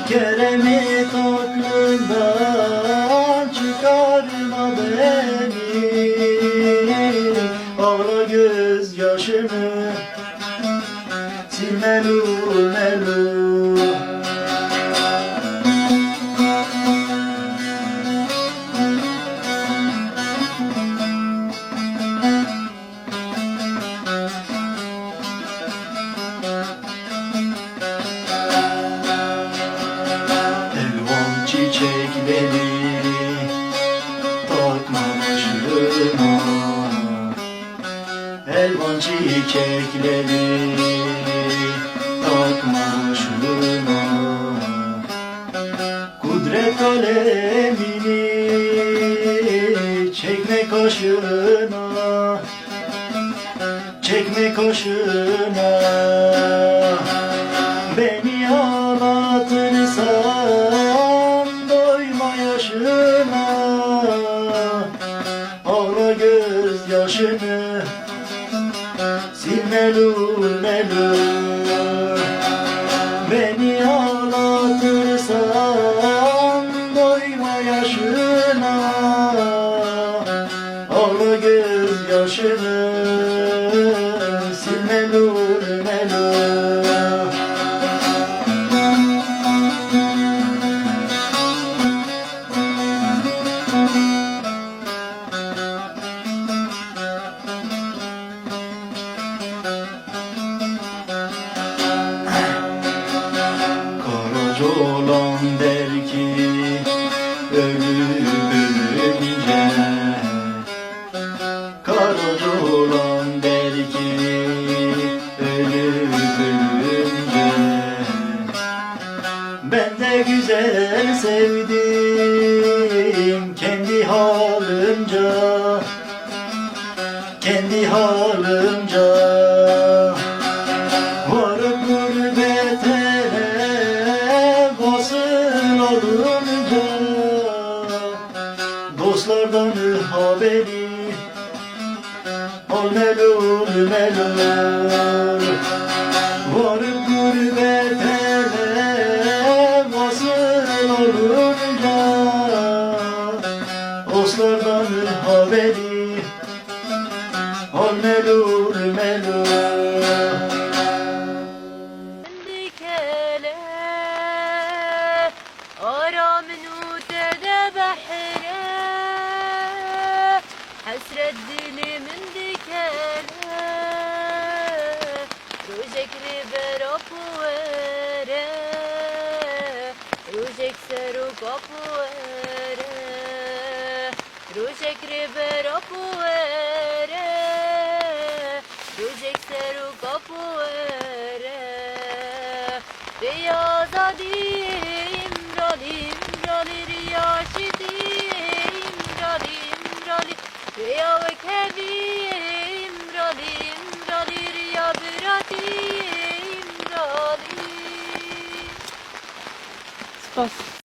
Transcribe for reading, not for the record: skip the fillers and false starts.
Keremit aklından çıkarma beni, ağla gözyaşımı sil melul melul. Elvan çiçekleri takma başıma, elvan çiçekleri takma başıma. Kudret kalemini çekme kaşına, çekme kaşına. Beni ağlatırsan doyma yaşına, ağla gözyaşını sil melul melul. Beni ağlatırsan doyma yaşına, ağla gözyaşını sil melul melul. Karaca olan der ki ölüp ölünce, karaca olan der ki ölüp ölünce. Ben de güzel sevdim kendi halımca, kendi halımca. Varıp gurbete vasıl olunca, dostlardan haberi ol melul melul. Varıp gurbete vasıl olunca, dostlardan haberi ol melul melul. حسرة دلي من دكالة روجك ربرا بوارا روجك سروك بوارا روجك ربرا بوارا روجك سروك بوارا بياض ديم رالي رالي رياشتي رالي رالي ريا وكبي امرالي امرالي ريا براتي امرالي. Spas.